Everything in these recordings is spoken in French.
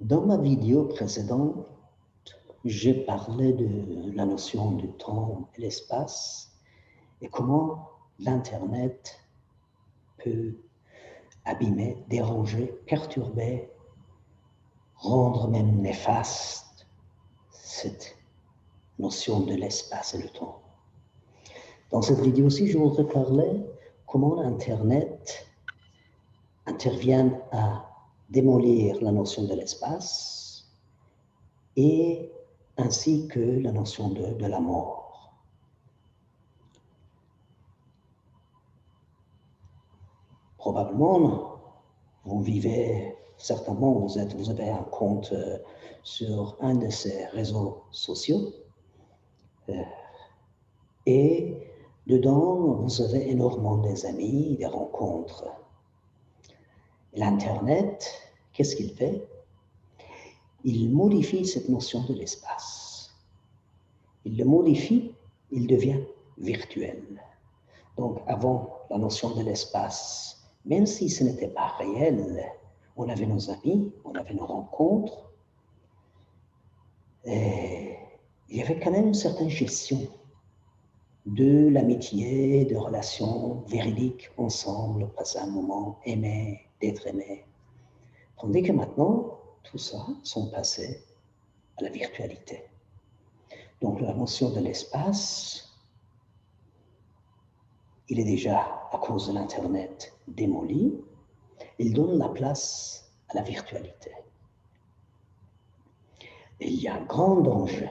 Dans ma vidéo précédente, j'ai parlé de la notion du temps et l'espace et comment l'Internet peut abîmer, déranger, perturber, rendre même néfaste cette notion de l'espace et le temps. Dans cette vidéo aussi, je voudrais parler comment l'Internet intervient à démolir la notion de l'espace et ainsi que la notion de la mort. Probablement, vous vivez, certainement, vous avez un compte sur un de ces réseaux sociaux et dedans, vous avez énormément des amis, des rencontres. L'Internet, qu'est-ce qu'il fait? Il modifie cette notion de l'espace. Il le modifie, il devient virtuel. Donc, avant, la notion de l'espace, même si ce n'était pas réel, on avait nos amis, on avait nos rencontres, et il y avait quand même une certaine gestion de l'amitié, de relations véridiques ensemble, passer un moment, aimer, d'être aimé. Tandis que maintenant, tout ça sont passés à la virtualité. Donc, la notion de l'espace, il est déjà, à cause de l'Internet, démoli. Il donne la place à la virtualité. Et il y a un grand danger.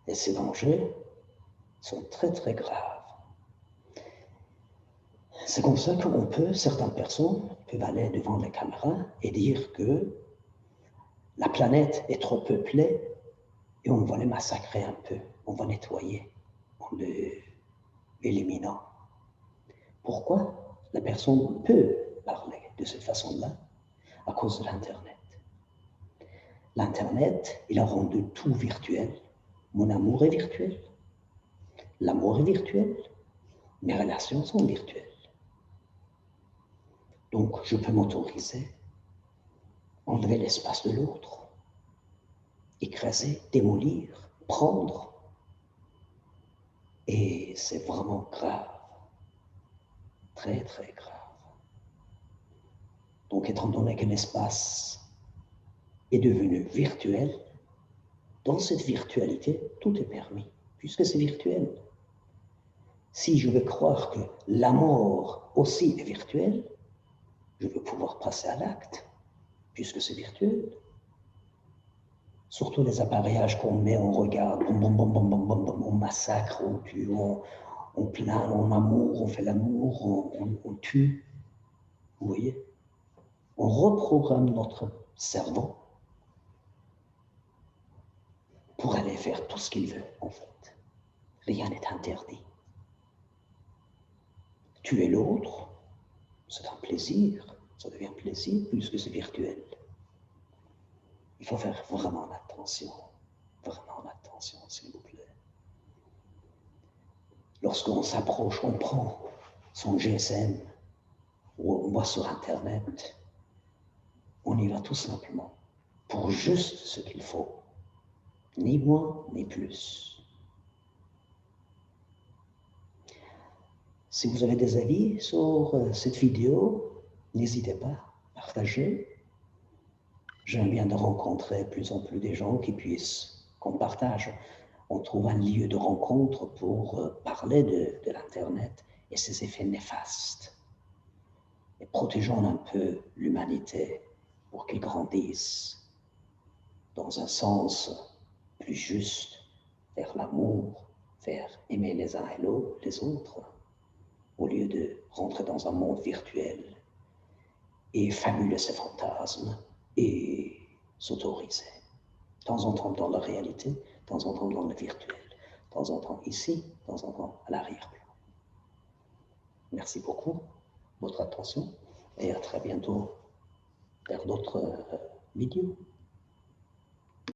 Et ces dangers sont très, très graves. C'est comme ça qu'on peut, certaines personnes peuvent aller devant les caméras et dire que la planète est trop peuplée et on va les massacrer un peu, on va nettoyer en l'éliminant. Pourquoi la personne peut parler de cette façon-là? À cause de l'Internet. L'Internet, il a rendu tout virtuel. Mon amour est virtuel, l'amour est virtuel, mes relations sont virtuelles. Donc, je peux m'autoriser, enlever l'espace de l'autre, écraser, démolir, prendre. Et c'est vraiment grave, très, très grave. Donc, étant donné que l'espace est devenu virtuel, dans cette virtualité, tout est permis, puisque c'est virtuel. Si je veux croire que la mort aussi est virtuelle, je veux pouvoir passer à l'acte, puisque c'est virtuel. Surtout les appareillages qu'on met, on regarde, on massacre, on tue, on plaint, on amour, on fait l'amour, on tue. Vous voyez? On reprogramme notre cerveau pour aller faire tout ce qu'il veut, en fait. Rien n'est interdit. Tuer l'autre, c'est un plaisir, ça devient un plaisir puisque c'est virtuel. Il faut faire vraiment attention, s'il vous plaît. Lorsqu'on s'approche, on prend son GSM ou on va sur Internet, on y va tout simplement pour juste ce qu'il faut, ni moins ni plus. Si vous avez des avis sur cette vidéo, n'hésitez pas à partager. J'aime bien de rencontrer plus en plus des gens qu'on partage. On trouve un lieu de rencontre pour parler de l'Internet et ses effets néfastes. Et protégeons un peu l'humanité pour qu'elle grandisse dans un sens plus juste vers l'amour, vers aimer les uns et les autres, au lieu de rentrer dans un monde virtuel et fabuler ses fantasmes et s'autoriser. De temps en temps dans la réalité, de temps en temps dans le virtuel, de temps en temps ici, de temps en temps à l'arrière-plan. Merci beaucoup de votre attention et à très bientôt vers d'autres vidéos.